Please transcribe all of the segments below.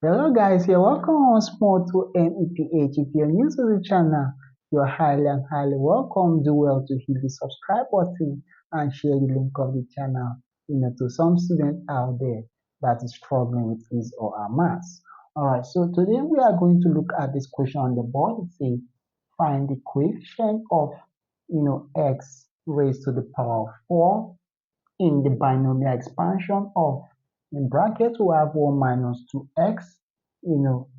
Hello guys, you're welcome once more to MEPH. If you're new to the channel, you're highly and highly welcome. Do well to hit the subscribe button and share the link of the channel, to some students out there that is struggling with his or her maths. Alright, so today we are going to look at this question on the board. It says find the coefficient of x raised to the power of 4 in the binomial expansion of, in brackets we have 1 minus 2x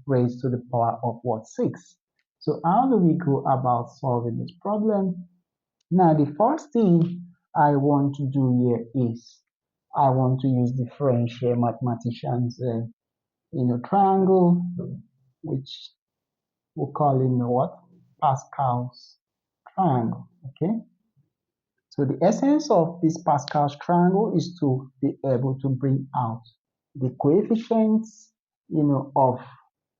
raised to the power of what, 6. So how do we go about solving this problem? Now the first thing I want to do here is I want to use differential mathematicians triangle, which we call it what, Pascal's triangle. Okay, so the essence of this Pascal's triangle is to be able to bring out the coefficients, of,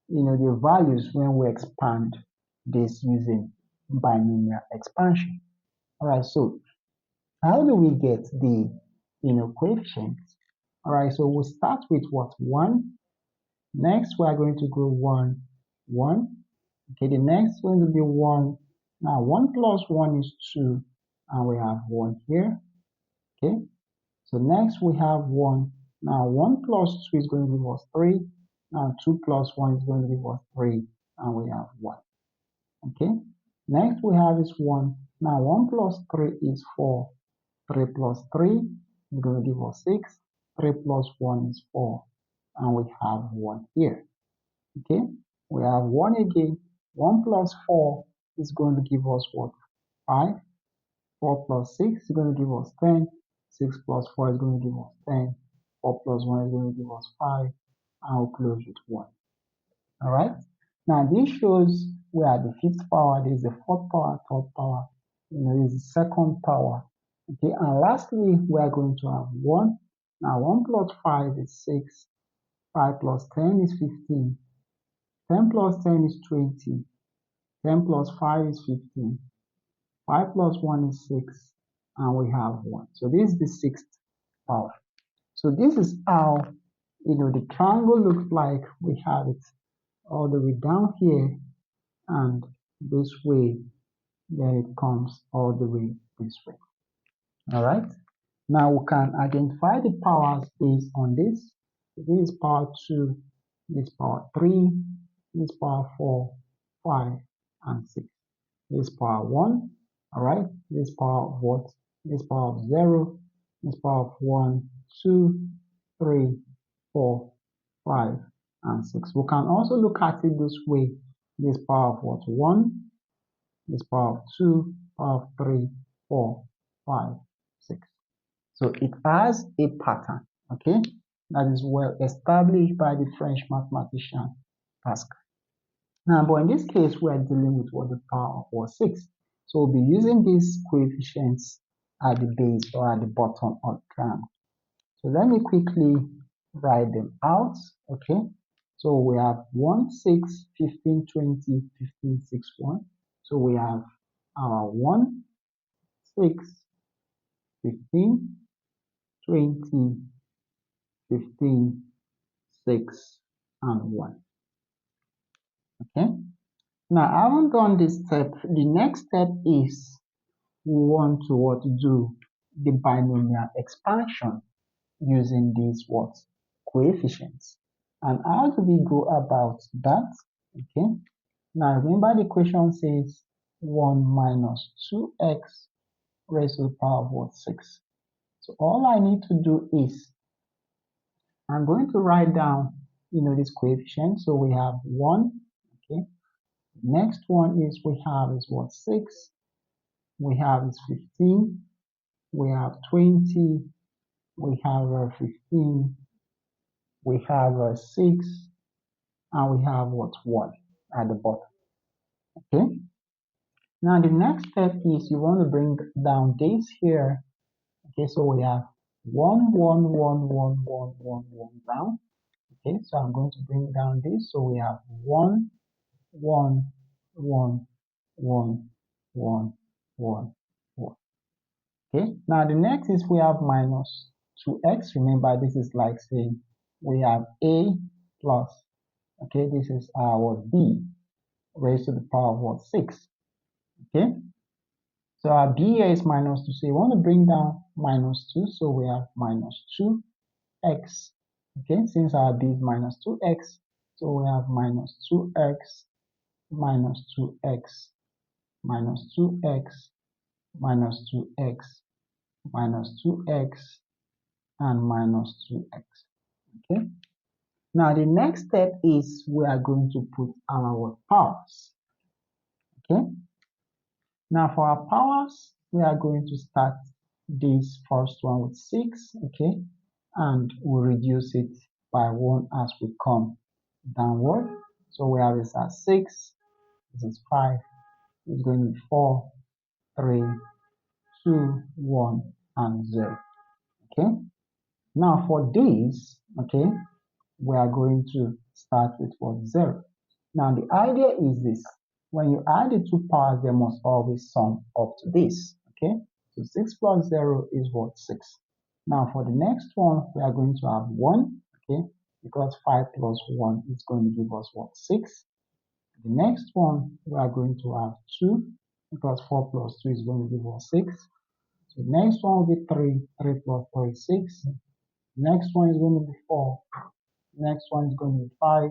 the values when we expand this using binomial expansion. All right, so how do we get the, coefficients? All right, so we'll start with what, 1. Next, we are going to go 1, 1. Okay, the next one will be 1. Now, 1 plus 1 is 2, and we have 1 here. Okay, so next we have 1. Now 1 plus 2 is going to give us 3. Now 2 plus 1 is going to give us 3, and we have 1. Okay, next we have is 1. Now 1 plus 3 is 4. 3 plus 3 is going to give us 6. 3 plus 1 is 4, and we have 1 here. Okay, we have 1 again. 1 plus 4 is going to give us what? 5. 4 plus 6 is going to give us 10. 6 plus 4 is going to give us 10. 4 plus 1 is going to give us 5. And we'll close with 1. Alright? Now this shows we are the 5th power, this is the 4th power, 3rd power, this is the 2nd power. Okay, and lastly, we are going to have 1. Now 1 plus 5 is 6. 5 plus 10 is 15. 10 plus 10 is 20. 10 plus 5 is 15. 5 plus 1 is 6, and we have 1. So this is the 6th power. So this is how, the triangle looks like. We have it all the way down here, and this way, then it comes all the way this way. All right. Now we can identify the powers based on this. This is power 2, this power 3, this power 4, 5, and 6. This power 1, all right, this power of what? This power of 0, this power of 1, 2, 3, 4, 5, and 6. We can also look at it this way. This power of what? 1, this power of 2, power of 3, 4, 5, 6. So it has a pattern, okay, that is well established by the French mathematician Pascal. Now, but in this case, we are dealing with what, the power of what, 6. So we'll be using these coefficients at the base or at the bottom of the triangle. So let me quickly write them out. Okay. So we have 1, 6, 15, 20, 15, 6, 1. So we have our 1, 6, 15, 20, 15, 6, and 1. Okay. Now, I haven't done this step. The next step is we want to what, do the binomial expansion using these what, coefficients. And how do we go about that? Okay. Now remember the question says 1 minus 2x raised to the power of what, 6. So all I need to do is I'm going to write down this coefficient. So we have 1. Okay. Next one is we have is what, 6. We have is 15. We have 20. We have 15. We have 6. And we have what, 1 at the bottom. Okay. Now the next step is you want to bring down this here. Okay, so we have 1, 1, 1, 1, 1, 1, 1 down. Okay, so I'm going to bring down this. So we have 1, 1, 1, 1, 1, 1, 1. Okay, now the next is we have minus 2x. Remember, this is like saying we have a plus Okay, this is our b raised to the power of what, 6. Okay, so our b here is minus 2. So you want to bring down minus 2, so we have minus 2x. Okay, since our b is minus 2x, so we have minus 2x minus 2x minus 2x minus 2x minus 2x and minus 2x. Okay. Now the next step is we are going to put our powers. Okay. Now for our powers, we are going to start this first one with 6. Okay. And we'll reduce it by 1 as we come downward. So we have this as 6. This is 5. It's going to be 4, 3, 2, 1, and 0. Okay. Now for this, okay, we are going to start with what, 0. Now the idea is this: when you add the two powers, they must always sum up to this. Okay, so 6 plus 0 is what, 6. Now for the next one, we are going to have 1. Okay, because 5 plus 1 is going to give us what, 6. The next one, we are going to have 2, because 4 plus 2 is going to give us 6. So the next one will be 3. 3 plus 3 is 6. Next one is going to be 4. Next one is going to be 5.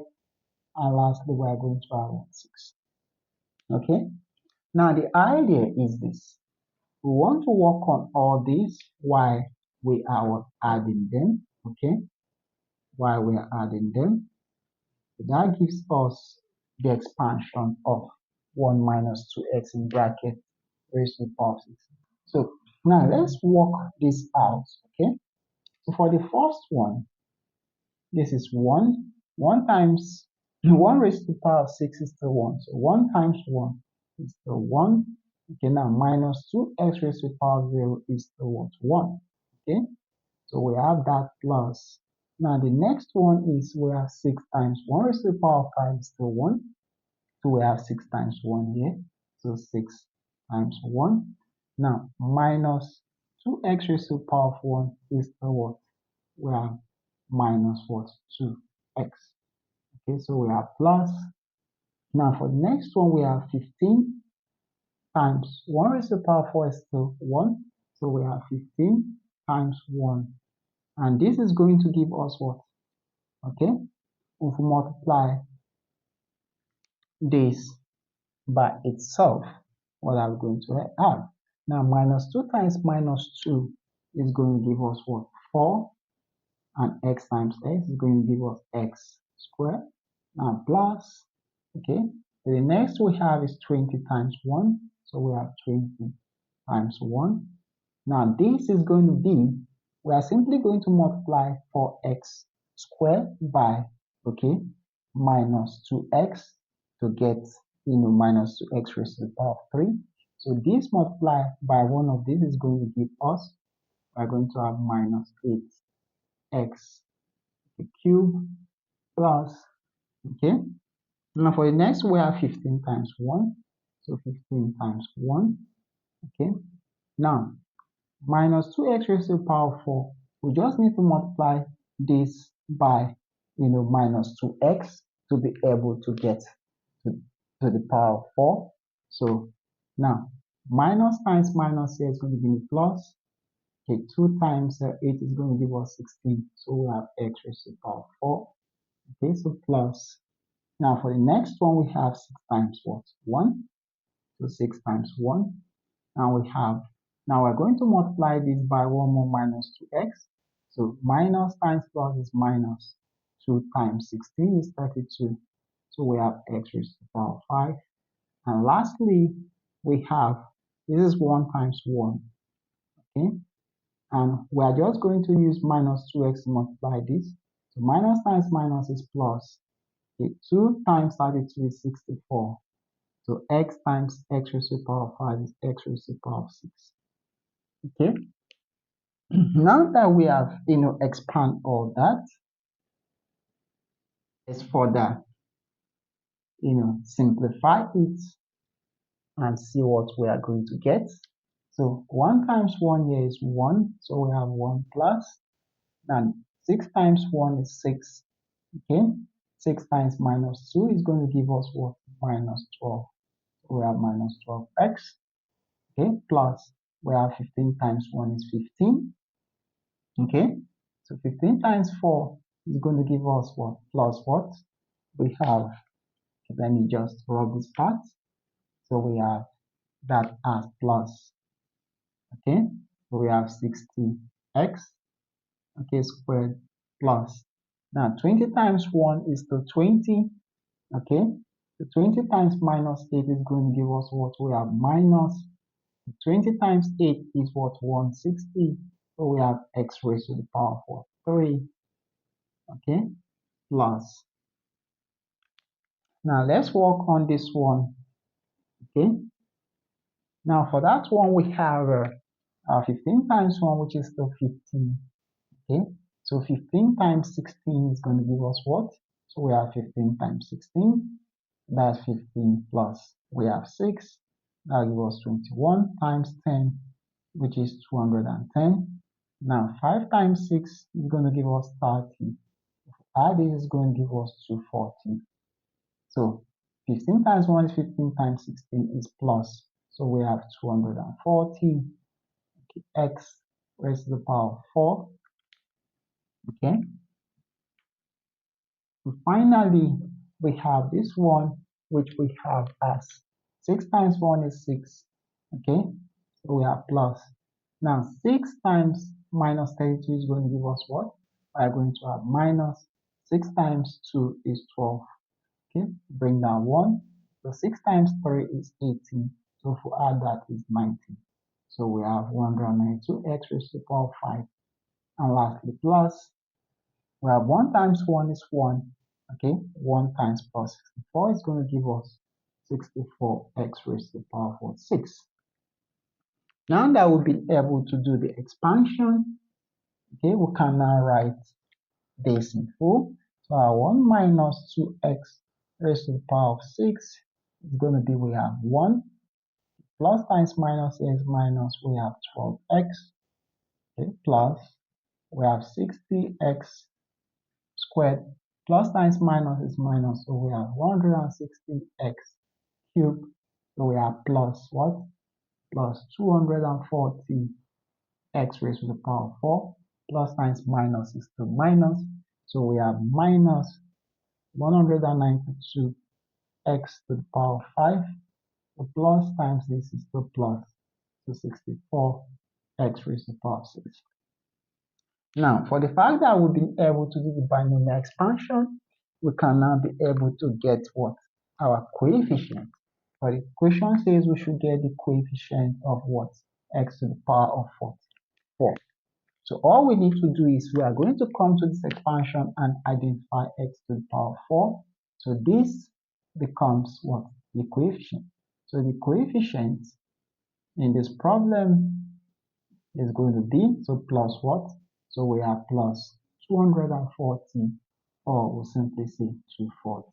And lastly, we are going to have 6. Okay. Now the idea is this: we want to work on all these while we are adding them. Okay. While we are adding them, that gives us the expansion of 1 minus 2x in bracket raised to the power of 6. So now let's work this out. Okay. So for the first one, this is 1. 1 times 1 raised to the power of 6 is still 1. So 1 times 1 is still 1. Okay, now minus 2x raised to the power of 0 is still what? 1. Okay, so we have that plus. Now the next one is we have 6 times 1 raised to the power of 5 is still 1. So we have 6 times 1 here. So 6 times 1. Now minus 2x raised to the power of 1 is still what? We have minus what? 2x. Okay, so we have plus. Now for the next one, we have 15 times 1 raised to the power of 4 is still 1. So we have 15 times 1. And this is going to give us what? Okay, if we multiply this by itself, what are we going to have? Now minus 2 times minus 2 is going to give us what? 4. And x times x is going to give us x squared. Now plus, okay, the next we have is 20 times 1. So we have 20 times 1. Now this is going to be, we are simply going to multiply 4x squared by, okay, minus 2x to get, minus 2x raised to the power of 3. So this multiplied by one of these is going to give us, we're going to have minus 8x cube plus, okay. Now for the next, we have 15 times 1. So 15 times 1, okay. Now, minus 2x raised to the power of 4. We just need to multiply this by, minus 2x to be able to get to the power of 4. So now, minus times minus here is going to give me plus. Okay, 2 times 8 is going to give us 16. So we have x raised to the power of 4. Okay, so plus. Now for the next one, we have 6 times what? 1. So 6 times 1. Now we have, now we're going to multiply this by 1 more minus 2x. So minus times plus is minus. 2 times 16 is 32. So we have x raised to the power of 5. And lastly, we have, this is 1 times 1. Okay. And we are just going to use minus 2x to multiply this. So minus times minus is plus. Okay, 2 times 32 is 64. So x times x raised to the power of 5 is x raised to the power of 6. Okay. Now that we have, expand all that, let's further, simplify it and see what we are going to get. So 1 times 1 here is 1. So we have 1 plus. And 6 times 1 is 6. Okay. 6 times minus 2 is going to give us what? Minus 12. So we have minus 12x. Okay, plus we have 15 times 1 is 15. Okay, so 15 times 4 is going to give us what? Plus what? We have, let me just rub this part. So we have that as plus. Okay, so we have 60x, okay, squared plus. Now 20 times 1 is to 20. Okay, so 20 times minus 8 is going to give us what? We have minus 20 times 8 is what? 160. So we have x raised to the power of 3. Okay, plus. Now let's work on this one. Okay, now for that one we have 15 times 1, which is still 15. Okay, so 15 times 16 is going to give us what? So we have 15 times 16. That's 15 plus we have 6. That gives us 21 times 10, which is 210. Now 5 times 6 is going to give us 30. Add this is going to give us 240. So 15 times 1 is 15 times 16 is plus. So we have 240. Okay, x raised to the power of 4. Okay. And finally, we have this one, which we have as 6 times 1 is 6. Okay, so we have plus. Now, 6 times minus 32 is going to give us what? We are going to have minus. 6 times 2 is 12. Okay, bring down 1. So 6 times 3 is 18. So if we add that is 90. So we have 192x raised to the power of 5. And lastly, plus. We have 1 times 1 is 1. Okay, 1 times plus 64 is going to give us 64x raised to the power of 6. Now that we'll be able to do the expansion, okay, we can now write this in full. So our 1 minus 2x raised to the power of 6 is going to be, we have 1 plus times minus is minus, we have 12x, okay, plus we have 60x squared plus times minus is minus, so we have 160x cubed, so we have plus what? Plus 240 x raised to the power of 4 plus times minus is to minus, so we have minus 192 x to the power of 5, so plus times this is to plus, so 64 x raised to the power of 6. Now, for the fact that we've been able to do the binomial expansion, we can now be able to get what? Our coefficient. But the question says we should get the coefficient of what? X to the power of 4. So all we need to do is we are going to come to this expansion and identify x to the power of 4. So this becomes what? The coefficient. So the coefficient in this problem is going to be, so plus what? So we have plus 240, or we'll simply say 240.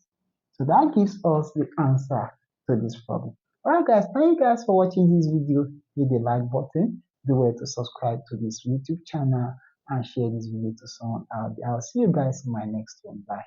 So that gives us the answer to this problem. Alright guys, thank you guys for watching this video. Hit the like button, do well to subscribe to this YouTube channel and share this video to someone out there. I'll see you guys in my next one. Bye.